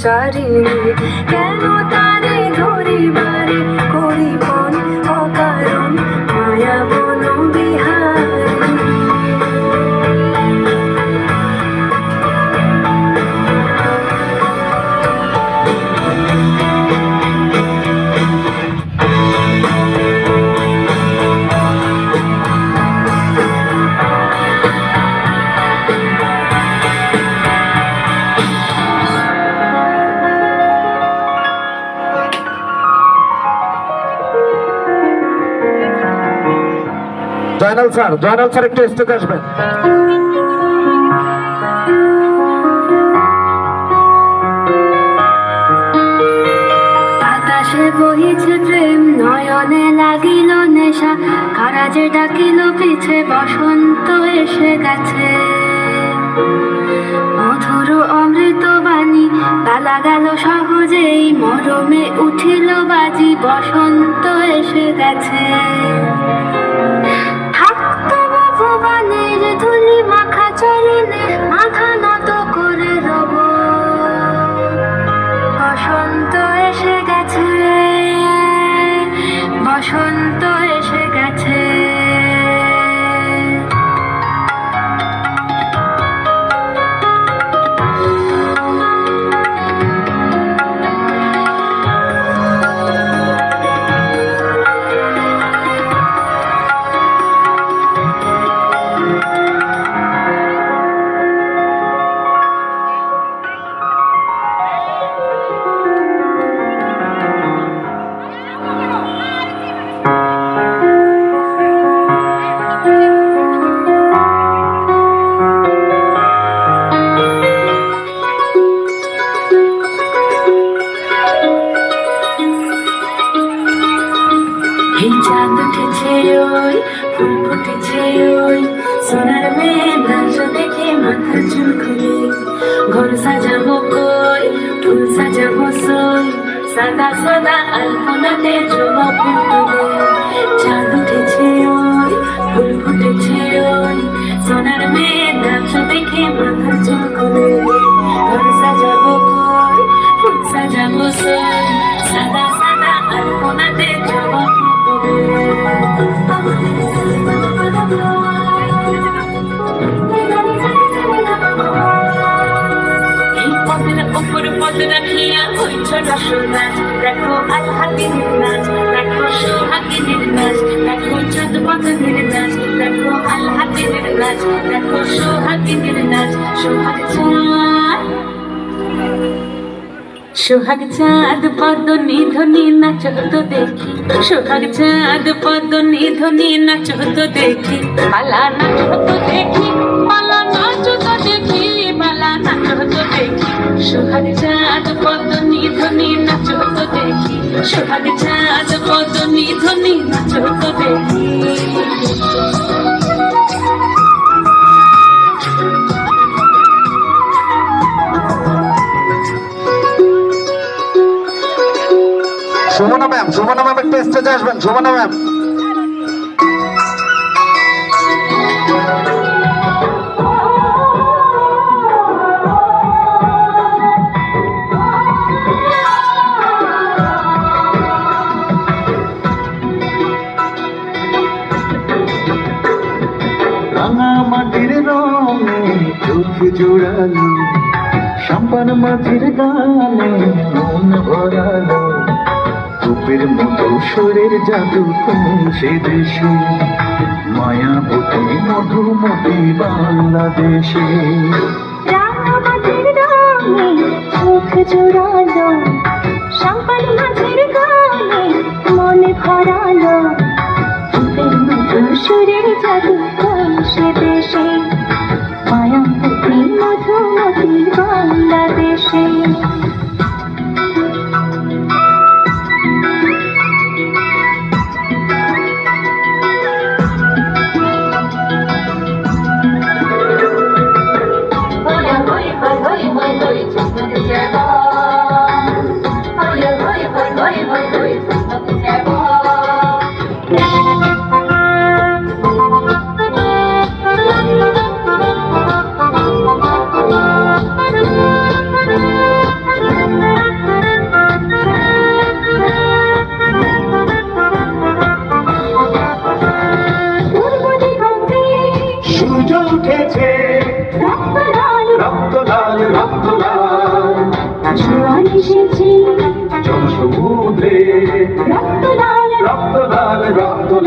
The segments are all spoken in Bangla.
ব্রহ্মচারিণী কেন তারে ধরিবারে করি পণ অকারণ মায়া বন বিহারী। জয়নাল স্যার একটু স্টেজে আসবেন। বাতাসে বহিছে প্রেম নয়নে লাগিল নেশা কারাজে ডাকিল পিছে বসন্ত এসে গেছে। মধুর অমৃত বাণী গালা গেল সহজেই মরমে উঠিল বাজি বসন্ত এসে গেছে। ভগবানের ধুলি মাখা চরণে মাথা নত করে রব বসন্ত এসে গেছে, বসন্ত এসে গেছে। চাঁদ উঠেছে ওই ফুল ফুটেছে ওই সোনার মেয়ে নাচ দেখে মাথা চুল খুলে ঘর সাজাবো কই ফুল সাজাবো সই সাদা সাদা আলপনাতে জমা ফুল তুলে। চাঁদ উঠেছে ওই ফুল ফুটেছে ওই সোনার মেয়ে নাচ দেখে মাথা চুল খুলে ঘর সাজাবো কই ফুল সাজাবো সই সাদা সাদা আলপনাতে জমা রাখিয়া হইছ রসনাচ দেখো আল হাতির নাচ দেখো সোহাগিনীর নাচ দেখো চাঁদ পাখির নাচ দেখো আল হাতির নাচ দেখো সোহাগিনীর নাচ। সোহাগ চাঁদ পদ নিধনি নাচ তো দেখি সোহাগ চাঁদ পদ নিধনি নাচ তো দেখি পালা নাচ তো দেখি পালা নাচ তো দেখি পালা নাচ তো দেখি সোহাগ চাঁদ পদ নিধনি নাচ তো দেখি সোহাগ চাঁদ পদ নিধনি নাচ তো দেখি। সুমনা ম্যাম একটু স্টেজে আসবেন। সুমনা ম্যাম রাঙা মাটির রঙে চোখ জোড়ালো সম্পান মাটির গানে মন ভরালো রূপের মতো সুরের জাদু কোন সে দেশে মায়াবতী মধুমতি বাংলাদেশে। রাঙামাটির রঙে চোখ জোড়ালো সম্পান মাঝের গানে মনে ভরালো রূপের মতো সুরের জাদু কোন সে দেশে মায়াবতী মধুমতি বাংলাদেশে।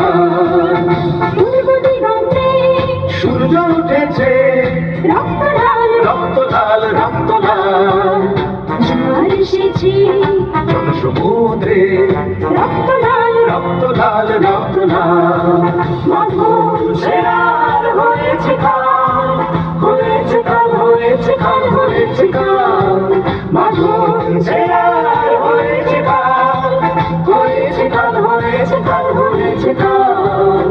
গান পূর্ব দিগন্তে সূর্য উঠেছে রক্ত লাল রক্ত লাল রক্ত লাল ঝড় এসেছে জনসমুদ্রে রক্ত লাল রক্ত লাল রক্ত লাল মাধব শেরার হয়েছে কাল হয়েছে কাল হয়েছে কাল হয়েছে কাল মাধব শেরার হয়েছে কাল হয়েছে কাল হয়েছে কাল হয়েছে কাল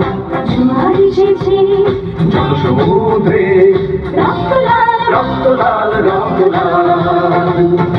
ঝড় এসেছে জনসমুদ্রে রক্ত লাল রক্ত লাল রক্ত লাল